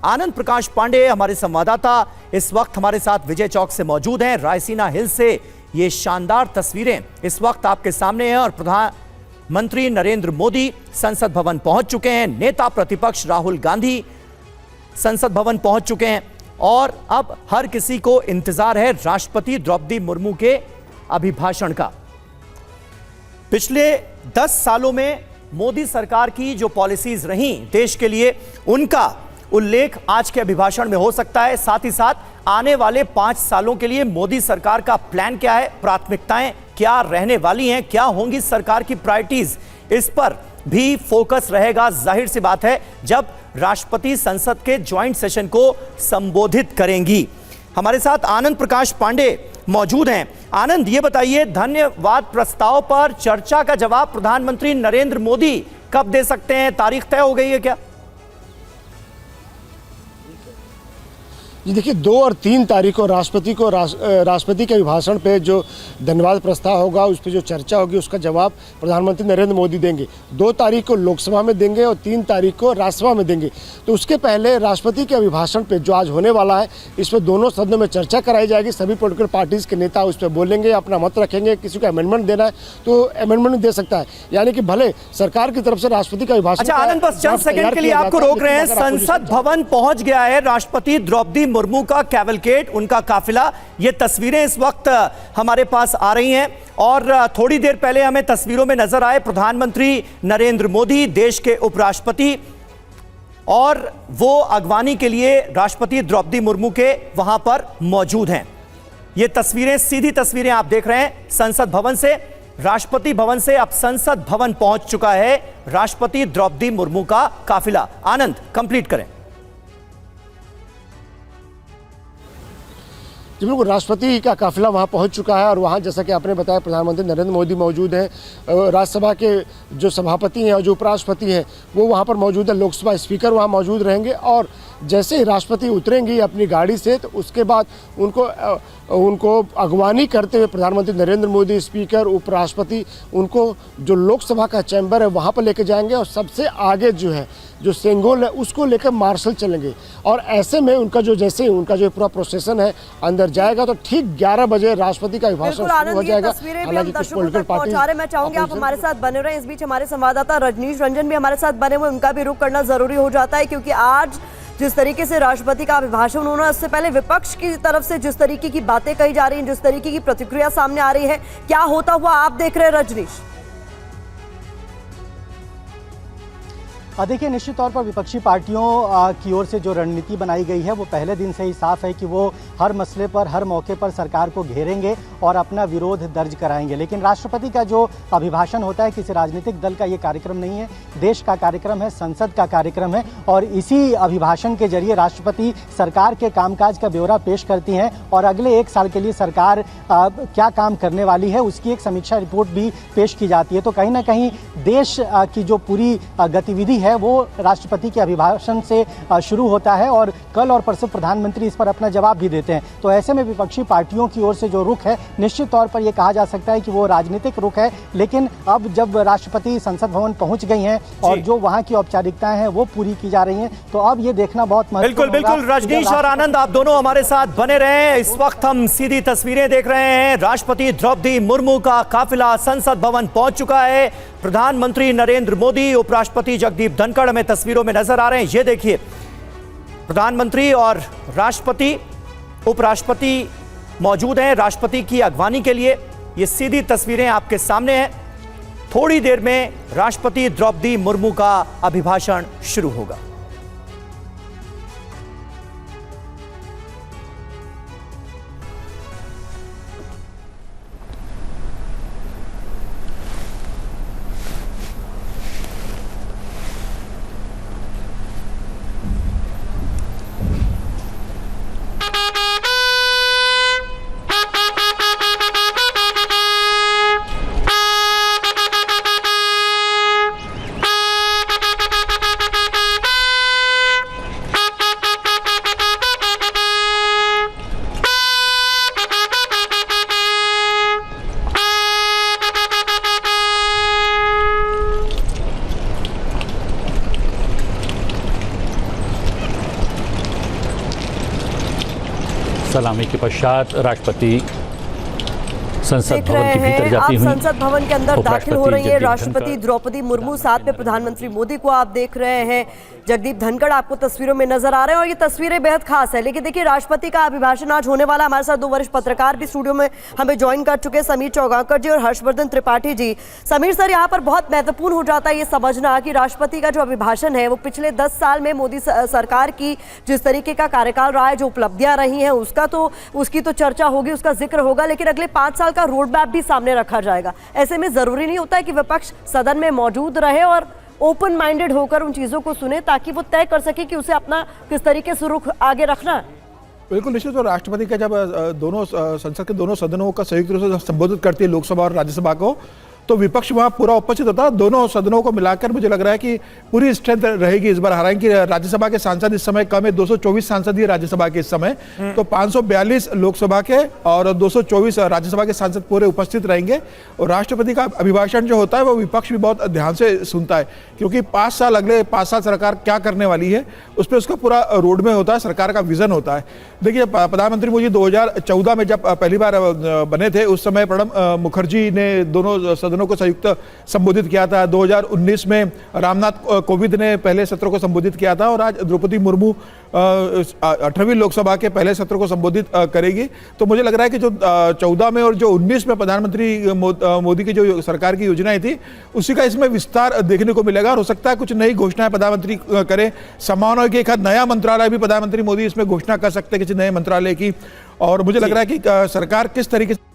आनंद प्रकाश पांडे हमारे संवाददाता इस वक्त हमारे साथ विजय चौक से मौजूद हैं। रायसीना हिल से ये शानदार तस्वीरें इस वक्त आपके सामने हैं और प्रधानमंत्री नरेंद्र मोदी संसद भवन पहुंच चुके हैं। नेता प्रतिपक्ष राहुल गांधी संसद भवन पहुंच चुके हैं और अब हर किसी को इंतजार है राष्ट्रपति द्रौपदी मुर्मू के अभिभाषण का। पिछले 10 सालों में मोदी सरकार की जो पॉलिसीज रही देश के लिए, उनका उल्लेख आज के अभिभाषण में हो सकता है। साथ ही साथ आने वाले 5 सालों के लिए मोदी सरकार का प्लान क्या है, प्राथमिकताएं क्या रहने वाली हैं, क्या होंगी सरकार की प्रायोरिटीज, इस पर भी फोकस रहेगा। जाहिर सी बात है जब राष्ट्रपति संसद के ज्वाइंट सेशन को संबोधित करेंगी। हमारे साथ आनंद प्रकाश पांडे मौजूद हैं। आनंद, ये बताइए, धन्यवाद प्रस्ताव पर चर्चा का जवाब प्रधानमंत्री नरेंद्र मोदी कब दे सकते हैं? तारीख तय हो गई है क्या? जी देखिए, 2 और 3 तारीख को राष्ट्रपति के अभिभाषण पे जो धन्यवाद प्रस्ताव होगा, उस पर जो चर्चा होगी, उसका जवाब प्रधानमंत्री नरेंद्र मोदी देंगे। 2 तारीख को लोकसभा में देंगे और 3 तारीख को राज्यसभा में देंगे। तो उसके पहले राष्ट्रपति के अभिभाषण पे जो आज होने वाला है, इस पर दोनों सदनों में चर्चा कराई जाएगी। सभी पॉलिटिकल पार्टीज के नेता उस पर बोलेंगे, अपना मत रखेंगे। किसी को अमेंडमेंट देना है तो अमेंडमेंट दे सकता है, यानी कि भले सरकार की तरफ से राष्ट्रपति का अभिभाषण। अच्छा आनंद, बस चंद सेकंड के लिए आपको रोक रहे हैं। संसद भवन पहुंच गया है राष्ट्रपति द्रौपदी मुर्मू का कैवलकेड, उनका काफिला। ये तस्वीरें इस वक्त हमारे पास आ रही हैं और थोड़ी देर पहले हमें तस्वीरों में नजर आए प्रधानमंत्री नरेंद्र मोदी, देश के उपराष्ट्रपति, और वो अगवानी के लिए राष्ट्रपति द्रौपदी मुर्मू के वहां पर मौजूद हैं। ये तस्वीरें, सीधी तस्वीरें आप देख रहे हैं संसद भवन से। राष्ट्रपति भवन से अब संसद भवन पहुंच चुका है राष्ट्रपति द्रौपदी मुर्मू का काफिला। आनंद, कंप्लीट करें। जी बिल्कुल, राष्ट्रपति का काफिला वहाँ पहुँच चुका है और वहाँ जैसा कि आपने बताया प्रधानमंत्री नरेंद्र मोदी मौजूद हैं। राज्यसभा के जो सभापति हैं और जो उपराष्ट्रपति हैं वो वहाँ पर मौजूद है। लोकसभा स्पीकर वहाँ मौजूद रहेंगे और जैसे ही राष्ट्रपति उतरेंगी अपनी गाड़ी से, तो उसके बाद उनको अगवानी करते हुए प्रधानमंत्री नरेंद्र मोदी, स्पीकर, उपराष्ट्रपति, उनको जो लोकसभा का चैम्बर है वहाँ पर लेके जाएंगे और सबसे आगे जो है, जो सेंगोल है, उसको लेकर मार्शल चलेंगे। और ऐसे में उनका जो जैसे ही उनका जो पूरा प्रोसेसन है अंदर जाएगा तो ठीक 11 बजे राष्ट्रपति का अभिभाषण शुरू हो जाएगा। हालांकि कुछ पॉलिटिकल पार्टी, मैं चाहूंगी आप हमारे साथ बने रहें। इस बीच हमारे संवाददाता रजनीश रंजन भी हमारे साथ बने हुए, उनका भी रुख करना जरूरी हो जाता है, क्योंकि आज जिस तरीके से राष्ट्रपति का अभिभाषण होना, उससे पहले विपक्ष की तरफ से जिस तरीके की बातें कही जा रही हैं, जिस तरीके की प्रतिक्रिया सामने आ रही है, क्या होता हुआ आप देख रहे हैं रजनीश? देखिए, निश्चित तौर पर विपक्षी पार्टियों की ओर से जो रणनीति बनाई गई है वो पहले दिन से ही साफ है कि वो हर मसले पर, हर मौके पर सरकार को घेरेंगे और अपना विरोध दर्ज कराएंगे। लेकिन राष्ट्रपति का जो अभिभाषण होता है किसी राजनीतिक दल का ये कार्यक्रम नहीं है, देश का कार्यक्रम है, संसद का कार्यक्रम है और इसी अभिभाषण के जरिए राष्ट्रपति सरकार के कामकाज का ब्यौरा पेश करती हैं और अगले 1 साल के लिए सरकार क्या काम करने वाली है उसकी एक समीक्षा रिपोर्ट भी पेश की जाती है। तो कहीं ना कहीं देश की जो पूरी गतिविधि है वो राष्ट्रपति के अभिभाषण से शुरू होता है और कल और परसों प्रधानमंत्री इस पर अपना जवाब भी देते हैं। तो ऐसे में विपक्षी पार्टियों की ओर से जो रुख है, निश्चित तौर पर यह कहा जा सकता है कि वो राजनीतिक रुख है। लेकिन अब जब राष्ट्रपति संसद भवन पहुंच गई हैं और जो वहां की औपचारिकताएं हैं वो पूरी की जा रही हैं, तो अब ये देखना बहुत महत्वपूर्ण होगा। बिल्कुल, रजनीश और आनंद, आप दोनों हमारे साथ बने रहे। इस वक्त हम सीधी तस्वीरें देख रहे हैं। राष्ट्रपति द्रौपदी मुर्मू का काफिला संसद भवन पहुंच चुका है। प्रधानमंत्री नरेंद्र मोदी, उपराष्ट्रपति जगदीप धनखड़ हमें तस्वीरों में नजर आ रहे हैं। ये देखिए, प्रधानमंत्री और राष्ट्रपति, उपराष्ट्रपति मौजूद हैं राष्ट्रपति की अगवानी के लिए। ये सीधी तस्वीरें आपके सामने हैं। थोड़ी देर में राष्ट्रपति द्रौपदी मुर्मू का अभिभाषण शुरू होगा। सलामी के पश्चात राष्ट्रपति संसद देख भवन रहे के भीतर हैं जाती आप हुई। संसद भवन के अंदर दाखिल हो रही है जगदीप राष्ट्रपति धनखड़। द्रौपदी मुर्मू, साथ में प्रधानमंत्री मोदी को आप देख रहे हैं। जगदीप धनखड़ आपको तस्वीरों में नजर आ रहे हैं और ये तस्वीरें बेहद खास है। लेकिन देखिए, राष्ट्रपति का अभिभाषण आज होने वाला। हमारे साथ दो वरिष्ठ पत्रकार भी स्टूडियो में हमें ज्वाइन कर चुके हैं, समीर चौगांकर जी और हर्षवर्धन त्रिपाठी जी। समीर सर, यहाँ पर बहुत महत्वपूर्ण हो जाता है ये समझना कि राष्ट्रपति का जो अभिभाषण है वो पिछले 10 साल में मोदी सरकार की जिस तरीके का कार्यकाल रहा है, जो उपलब्धियां रही हैं, उसकी तो चर्चा होगी, उसका जिक्र होगा, लेकिन अगले 5 साल का रोड मैप भी सामने रखा जाएगा। ऐसे में जरूरी नहीं होता है कि विपक्ष सदन में मौजूद रहे और ओपन माइंडेड होकर उन चीजों को सुने, ताकि वो तय कर सके कि उसे अपना किस तरीके से रुख आगे रखना है। बिल्कुल निश्चित। तो राष्ट्रपति का जब दोनों संसद के दोनों सदनों का संयुक्त रूप से संबोधित करती है, लोकसभा और राज्यसभा को, तो विपक्ष वहाँ पूरा उपस्थित होता है। दोनों सदनों को मिलाकर मुझे लग रहा है कि पूरी स्ट्रेंथ रहेगी इस बार। हालांकि राज्यसभा के सांसद इस समय कम है, 224 सांसद ही राज्यसभा के इस समय, तो 542 लोकसभा के और 224 राज्यसभा के सांसद पूरे उपस्थित रहेंगे। और राष्ट्रपति का अभिभाषण जो होता है वो विपक्ष भी बहुत ध्यान से सुनता है, क्योंकि अगले 5 साल सरकार क्या करने वाली है उस पर उसका पूरा रोड में होता है, सरकार का विजन होता है। देखिए, प्रधानमंत्री मोदी 2014 में जब पहली बार बने थे, उस समय प्रणब मुखर्जी ने दोनों सदनों को संयुक्त संबोधित किया था। 2019 में रामनाथ कोविंद ने पहले सत्र को संबोधित किया था और आज द्रौपदी मुर्मू 18वीं लोकसभा के पहले सत्र को संबोधित करेगी। तो मुझे लग रहा है कि जो 14 में और जो 19 में प्रधानमंत्री मोदी की जो सरकार की योजनाएं थी, उसी का इसमें विस्तार देखने को मिलेगा। और हो सकता है कुछ नई घोषणाएं प्रधानमंत्री करें, संभावना है कि एक नया मंत्रालय भी प्रधानमंत्री मोदी इसमें घोषणा कर सकते हैं, किसी नए मंत्रालय की। और मुझे लग रहा है कि सरकार किस तरीके से